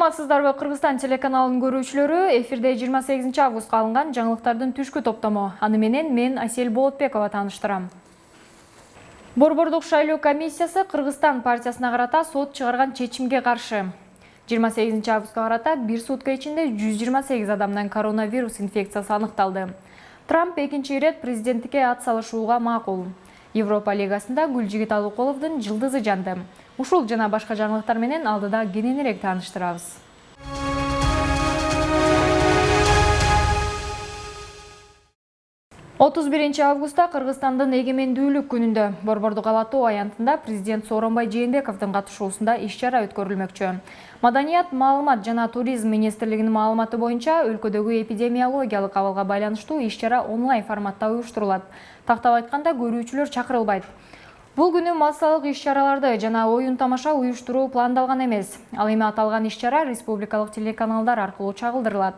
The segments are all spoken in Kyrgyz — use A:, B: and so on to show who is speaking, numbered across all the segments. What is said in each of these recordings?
A: Саламатсыздарбы, Кыргызстан телеканалынын көрүүчүлөрү, эфирде 28 августка алынган жаңылыктардын түшкү топтому. Аны менен мен Асель Болотбекова тааныштырам. Борбордук шайлоо комиссиясы Кыргызстан партиясына карата сот чыгарган чечимге каршы. 28 августка карата бир сутка ичинде 128 адамдан коронавирус инфекциясы аныкталды. Трамп экинчи ирет президенттикке ат салышууга макул. Европа лигасында Гүлжигит Алукуловдун жылдызы жанды. Ушул жана башка жаңылыктар менен алдыда кененирээк тааныштырабыз. 31 августта Кыргызстандын эгемендүүлүк күнүндө Борбордук Ала Тоо аянтында президент Сооронбай Жээнбековдун катышуусунда иш-чара өткөрүлмөкчү. Маданият, маалымат жана туризм министрлигинин маалыматы боюнча өлкөдөгү эпидемиологиялык абалга байланыштуу иш-чара онлайн форматта уюштурулат. Тактап айтканда, көрүүчүлөр чакырылбайт. Бул күнү массалык иш-чараларды жана оюн тамаша уюштуруу пландалган эмес. Ал эми аталган иш-чара республикалык телеканалдар аркылуу чагылдырылат.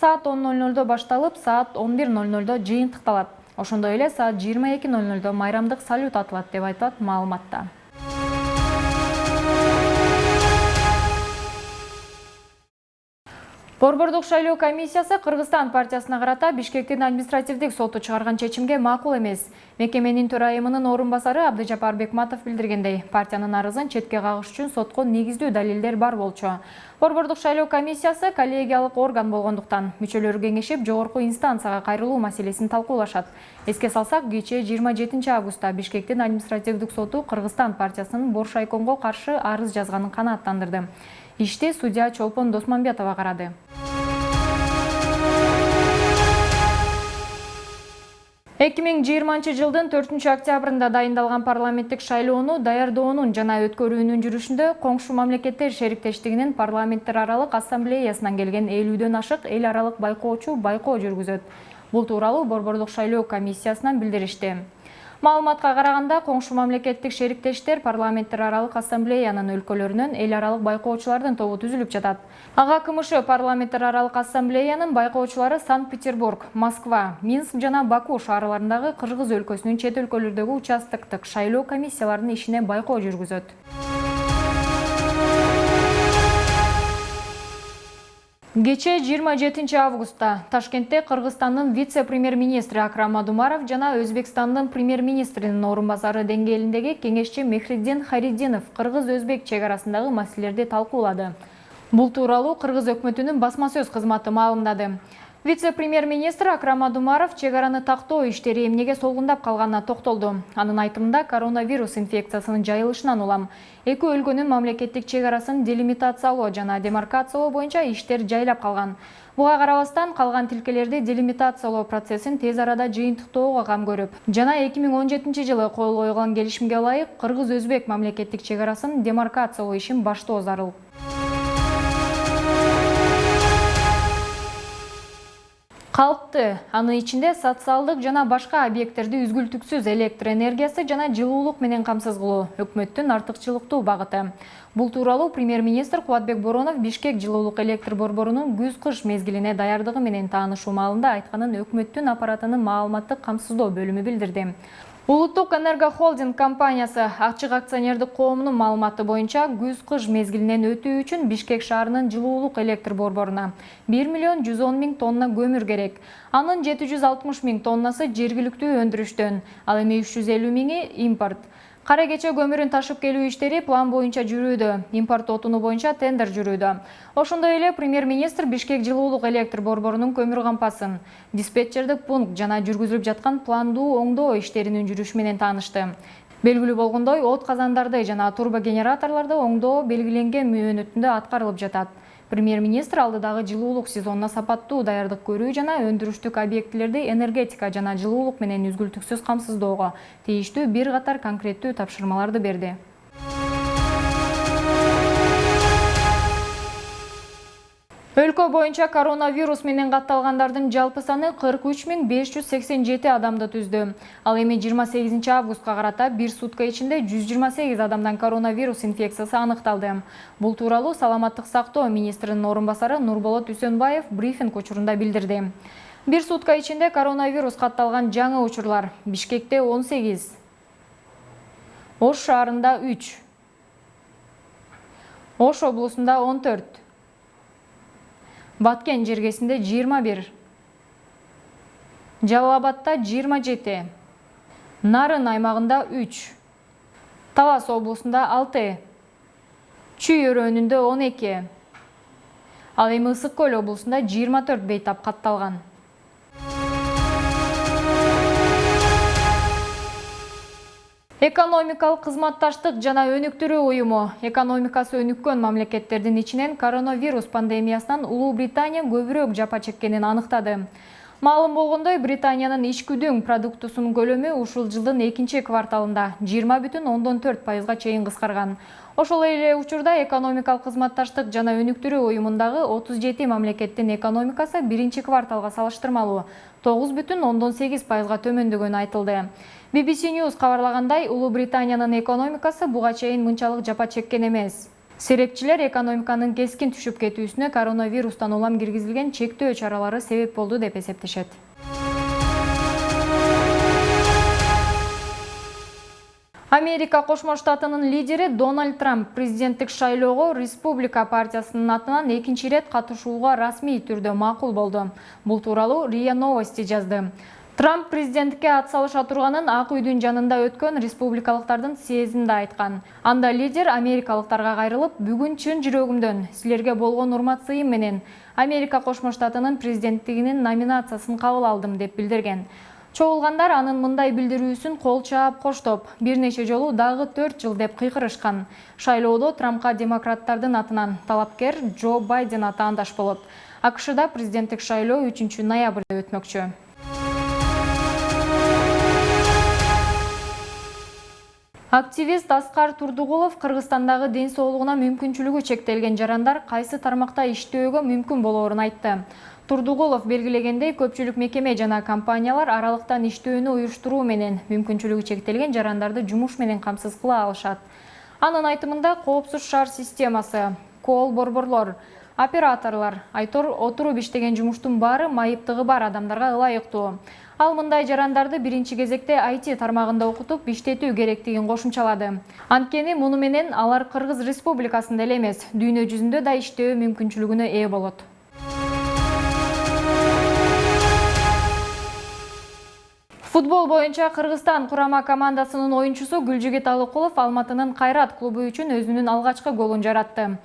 A: Саат 10:00 башталып, саат 11:00 жыйынтыкталат. Ошондой эле саат 22:00 майрамдык салют атылат деп айтылат маалыматта. Борбордук шайлоо комиссиясы Кыргызстан партиясына карата Бишкектин административдик соту чыгарган чечимге макул эмес. Мекеменин төрайымынын орун басары Абдыжапар Бекматов билдиргендей, партиянын арызын четке кагыш үчүн сотко негиздүү далилдер бар болчу. Борбордук шайлоо комиссиясы коллегиялык орган болгондуктан мүчөлөрү кеңешип жогорку инстанцияга кайрылуу маселесин талкуулашат. Эске салсак, кечээ 27 августта Бишкектин административдик соту Кыргызстан партиясынын Боршайкомго каршы арыз жазганын канааттандырды. Ишти судья Чолпон Досмамбетова карады. 2020 жылдын 4 октябрында дайындалган парламенттик шайлоону даярдоонун жана өткөрүүнүн жүрүшүндө коңшу мамлекеттер шериктештигинин парламенттер аралык ассамблеясынан келген 50дөн ашык эл аралык байкоочу байкоо жүргүзөт. Бул тууралуу Борбордук шайлоо комиссиясынан билдиришти. Маалыматка караганда, коңшу мамлекеттик шериктештер парламенттер аралык ассамблеянын өлкөлөрүнөн эл аралык байкоочулардын тобу түзүлүп жатат. Ага КМШ парламенттер аралык ассамблеянын байкоочулары Санкт-Петербург, Москва, Минск жана Баку шаарларындагы Кыргыз өлкөсүнүн чет өлкөлөрдөгү участоктук шайлоо комиссияларынын ишине байкоо жүргүзөт. Кечээ 27 августта Ташкентте Кыргызстандын вице-премьер-министри Акрам Адумаров жана Өзбекстандын премьер-министринин орун басары деңгээлиндеги кеңешчи Мехриддин Хайриддинов кыргыз-өзбек чек арасындагы маселелерди талкуулады. Бул тууралуу Кыргыз өкмөтүнүн басма сөз кызматы маалымдады. Вице-премьер-министр Акрам Адумаров чек араны тактоо иштери эмнеге солгундап калганына токтолду. Анын айтымында коронавирус инфекциясынын жайылышынан улам эки өлкөнүн мамлекеттик чек арасын делимитациялоо жана демаркациялоо боюнча иштер жайлап калган. Буга карабастан калган тилкелерди делимитациялоо процессин тез арада жыйынтыктоого кам көрүп, жана 2017 жылы кол койгон келишимге ылайык кыргыз-өзбек мамлекеттик чек арасын демаркациялоо ишин баштоо зарыл. Калкты, аны ичинде социалдык жана башка объекттерди үзгүлтүксүз электр энергиясы жана жылуулук менен камсыз кылуу өкмөттүн артыкчылыктуу багыты. Бул тууралуу премьер-министр Кубатбек Боронов Бишкек жылуулук электр борборунун күз-кыш мезгилине даярдыгы менен таанышуу маалында айтканын өкмөттүн аппаратынын маалыматтык камсыздоо бөлүмү билдирди. Улуттук энергохолдинг компаниясы ачык акционердик коомунун маалыматы боюнча күз-кыш мезгилинен өтүү үчүн Бишкек шаарынын жылуулук электр борборуна 1 110 000 тонна көмүр керек. Анын 760 000 тоннасы жергиликтүү өндүрүштөн, ал эми 350 000 импорт. Кара кече көмүрүн ташып келүү иштери план боюнча жүрүүдө, импорт отуну боюнча тендер жүрүүдө. Ошондой эле премьер-министр Бишкек жылуулук электр борборунун көмүр кампасын, диспетчердик пункт жана жүргүзүлүп жаткан пландуу оңдоо иштеринин жүрүшү менен таанышты. Белгилүү болгондой, от казандарды жана турбогенераторлорду оңдоо белгиленген мөөнөтүндө аткарылып жатат. Премьер-министр алдыдагы жылуулук сезонуна сапаттуу даярдык көрүү жана өндүрүштүк объектилерди энергетика жана жылуулук менен үзгүлтүксүз камсыздоого тийиштүү бир катар конкреттүү тапшырмаларды берди. Өлкө боюнча коронавирус менен катталгандардын жалпы саны 43 587 адамды түздү. Ал эми 28 августка карата бир сутка ичинде 128 адамдан коронавирус инфекциясы аныкталды. Бул тууралуу Саламаттык сактоо министринин орун басары Нурболот Үсөнбаев брифинг учурунда билдирди. Бир сутка ичинде коронавирус катталган жаңы учурлар: Бишкекте 18, Ош шаарында 3, Ош облусунда 14, Баткен жергесинде 21, Жалал Абадта 27, Нарын аймагында 3, Талас облусунда 6, Чүй өрөөнүндө 12, ал эми Ысык көл облусунда 24 бейтап катталган. Экономикалык кызматташтык жана өнүктүрүү уюму экономикасы өнүккөн мамлекеттердин ичинен коронавирус пандемиясынан Улуу Британия көбүрөөк жапа чеккенин аныктады. Маалым болгондой, Британиянын ичкүдүң продуктусунун көлөмү ушул жылдын экинчи кварталында 20,4% чейин кыскарган. Ошол эле учурда экономикалык кызматташтык жана өнүктүрүү уюмундагы 37 мамлекеттин экономикасы биринчи кварталга салыштырмалуу 9,8% төмөндөгөнү айтылды. BBC News кабарлагандай, Улуу Британиянын экономикасы буга чейин мынчалык жапа чеккен эмес. Серепчилер экономиканын кескин түшүп кетүүсүнө коронавирустан улам киргизилген чектөө чаралары себеп болду деп эсептешет. Америка Кошмо Штатынын лидери Дональд Трамп президенттик шайлоого Республика партиясынын атынан экинчи ирет катышууга расмий түрдө макул болду. Бул тууралуу РИА Новости жазды. Трамп президенттикке атсалыша турганын Ак үйдүн жанында өткөн республикалыктардын съездинде айткан. Анда лидер америкалыктарга кайрылып, бүгүн чын жүрөгүмдөн силерге болгон урмат сыйым менен Америка Кошмо Штатынын президенттигинин номинациясын кабыл алдым деп билдирген. Чогулгандар анын мындай билдирүүсүн кол чаап коштоп, бир нече жолу дагы 4 жыл деп кыйкырышкан. Шайлоодо Трампка демократтардын атынан талапкер Джо Байден атаандаш болот. АКШда президенттик шайлоо 3 ноябрда өтмөкчү. Активист Аскар Турдугулов Кыргызстандагы ден соолугуна мүмкүнчүлүгү чектелген жарандар кайсы тармакта иштөөгө мүмкүн болоорун айтты. Турдугулов белгилегендей, көпчүлүк мекеме жана компаниялар аралыктан иштөөнү уюштуруу менен мүмкүнчүлүгү чектелген жарандарды жумуш менен камсыз кыла алышат. Анын айтымында, коопсуз шаар системасы, кол борборлор, операторлор, отуруп иштеген жумуштун баары майыптыгы бар адамдарга ылайыктуу. Ал мындай жарандарды биринчи кезекте IT тармагында окутуп иштетүү керектигин кошумчалады. Анткени муну менен алар Кыргыз Республикасында эле эмес, дүйнө жүзүндө да иштөө мүмкүнчүлүгүнө ээ болот. Футбол боюнча Кыргызстан курама командасынын оюнчусу Гүлжигит Алыкулов Алматынын Кайрат клубу үчүн өзүнүн алгачкы голун жаратты.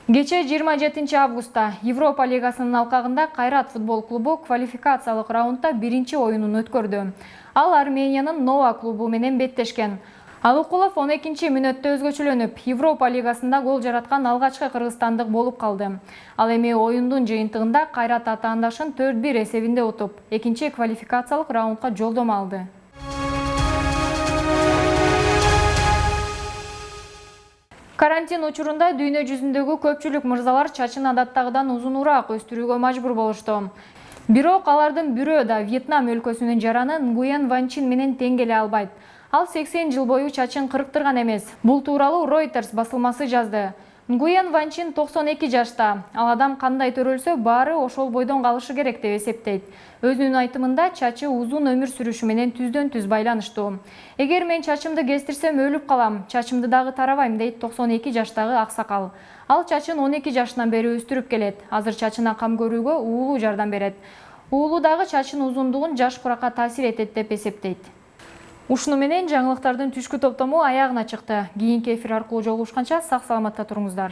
A: Кече 27 августта Европа лигасынын алкагында Кайрат футбол клубу квалификациялык раундда биринчи оюнун өткөрдү. Ал Армениянын Нова клубу менен беттешкен. Алыкулов 12 мүнөттө өзгөчөлөнүп, Европа лигасында гол жараткан алгачкы кыргызстандык болуп калды. Ал эми оюндун жыйынтыгында Кайрат атаандашын 4-1 эсебинде утуп, экинчи квалификациялык раундга жолдомо алды. Карантин учурунда дүйнө жүзүндөгү көпчүлүк мырзалар чачын адаттагыдан узунураак өстүрүүгө мажбур болушту. Бирок алардын бирөө да Вьетнам өлкөсүнүн жараны Нгуен Ван Чин менен тең келе албайт. Ал 80 жыл бою чачын кырыктырган эмес. Бул тууралуу Reuters басылмасы жазды. Нгуен Ван Чин 92 жашта. Ал адам кандай төрөлсө, баары ошол бойдон калышы керек деп эсептейт. Өзүнүн айтымында, чачы узун өмүр сүрүшү менен түздөн түз байланыштуу. Эгер мен чачымды кестирсем өлүп калам, чачымды дагы тарабайм, дейт 92 жаштагы аксакал. Ал чачын 12 жашынан бери өстүрүп келет. Азыр чачына кам көрүүгө уулу жардам берет. Уулу дагы чачын узундугун жаш куракка таасир этет деп эсептейт. Ушуну менен жаңылыктардын түшкү топтому аягына чыкты. Кийинки эфир аркылуу жолугушканча сак саламатта туруңуздар.